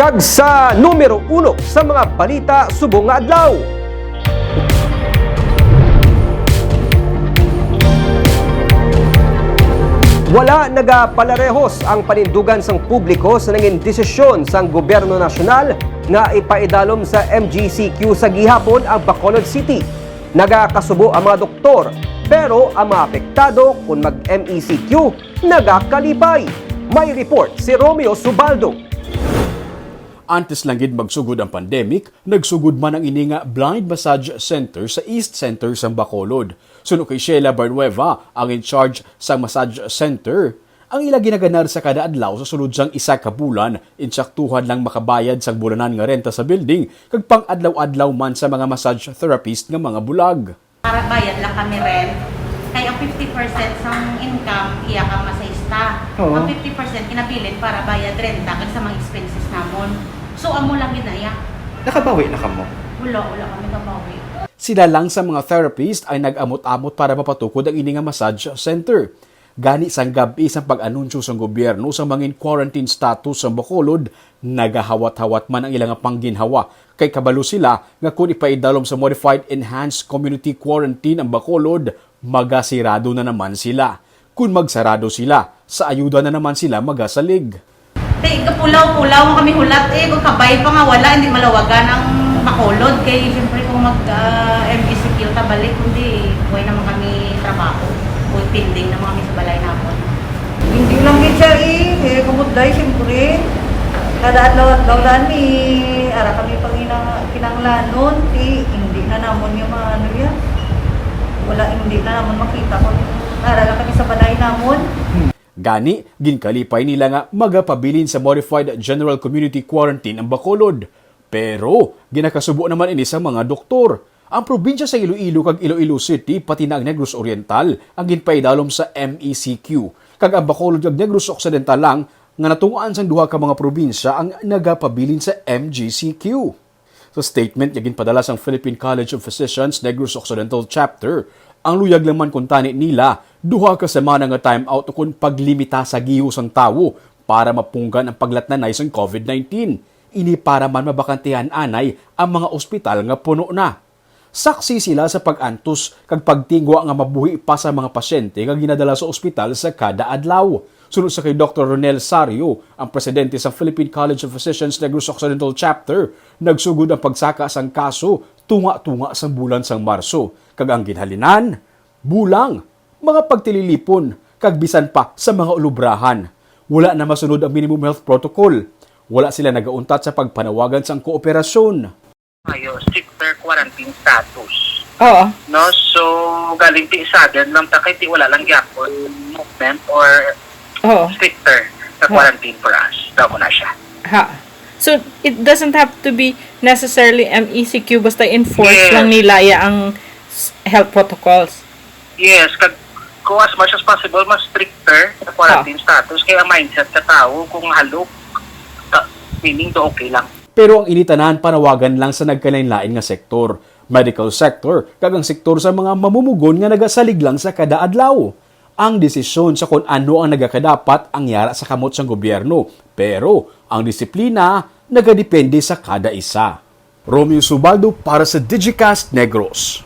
Kag sa numero 1 sa mga balita subong nga adlaw. Wala nagapalarehos ang panindugan sang publiko sa nangin desisyon sang gobyerno nasyonal nga ipaidalom sa MGCQ sa gihapon ang Bacolod City. Nagakasubo ang mga doktor, pero ang mga apektado kung mag-MECQ nagakalipay. May report si Romeo Subaldo. Antes lang gid magsugod ang pandemic, nagsugod man ang ini nga blind massage center sa East Center sa Bacolod. Suno kay Sheila Barnueva, ang in charge sa massage center, ang ila ginaganar sa kada adlaw sa sulod sang isa ka bulan, insaktuhan lang makabayad sang bulanan nga renta sa building, kag pang adlaw-adlaw man sa mga massage therapist nga mga bulag. Para bayad lang kami rent, kaya ang 50% sang income iya ka masayista. Ang 50% kinabilin para bayad renta kag sa mga expenses namon. So amo lang ginaya. Nakabawi na ka mo? Wala kami kabawi. Sila lang sa mga therapist ay nag-amot-amot para mapatukod ang ini nga massage center. Gani sang gabi sa pag-anunsyo sa gobyerno sa mga quarantine status sa Bacolod, nagahawat-hawat man ang ilang pangginhawa. Kay kabalo sila nga kung ipaidalom sa Modified Enhanced Community Quarantine ang Bacolod, magasirado na naman sila. Kung magsarado sila, sa ayuda na naman sila magasalig. Kapulaw-pulaw kami hulat kung kabay pa nga wala, hindi malawagan ang Bacolod. Kaya siyempre kung mag-MGCQ tabalik, hindi buhay naman kami trabaho. Buhay pending naman kami sa balay namin. Hindi lang din siya kumudlay siyempre. Kada adlaw-adlaw lang ara kami pang kinanglanon, hindi na namon yung mga ano yan. Hindi na namon makita kung ara lang kami sa balay namon. Gani, ginkalipay nila nga magapabilin sa Modified General Community Quarantine ang Bacolod. Pero, ginakasubo naman ini sa mga doktor. Ang probinsya sa Iloilo kag Iloilo City, pati na ang Negros Oriental, ang ginpaidalom sa MECQ. Kag ang Bacolod kag Negros Occidental lang, nga natunguan sang duha ka mga probinsya ang nagapabilin sa MGCQ. Sa statement niya ginpadala sang Philippine College of Physicians Negros Occidental Chapter, ang luyag lang man kung tani nila, duha ka semana nga time out kung paglimita sa gihos ang tawo para mapunggan ang paglatnanay sa COVID-19. Ini para man mabakantihan anay ang mga ospital nga puno na. Saksi sila sa pag-antos kag pagtingwa nga mabuhi pa sa mga pasyente nga ginadala sa ospital sa kada adlaw. Sunod sa kay Dr. Ronel Sario, ang presidente sa Philippine College of Physicians Negros Occidental Chapter, nagsugod ang pagsaka sang kaso tunga-tunga sa bulan sang Marso. Kag ang ginhalinan, bulang, mga pagtililipon, kag bisan pa sa mga ulubrahan. Wala na masunod ang minimum health protocol. Wala sila nagauntat sa pagpanawagan sang kooperasyon. Stricter quarantine status. Oo. No, so galing ti isaden lang ta kay ti wala lang gyapon movement or stricter na quarantine for us. Daw na siya. So it doesn't have to be necessarily MECQ, basta enforce Yes. lang nila ang health protocols. Yes, kung as much as possible mas stricter na quarantine status kaya ang mindset sa tao kung halok meaning do okay lang. Pero ang initanan panawagan lang sa nagkalain-lain nga sektor, medical sector, kag ang sektor sa mga mamumugon nga nagasalig lang sa kada adlaw. Ang desisyon sa kung ano ang nagakadapat ang yara sa kamot sa gobyerno, pero ang disiplina nagadepende sa kada isa. Romeo Subaldo para sa Digicast Negros.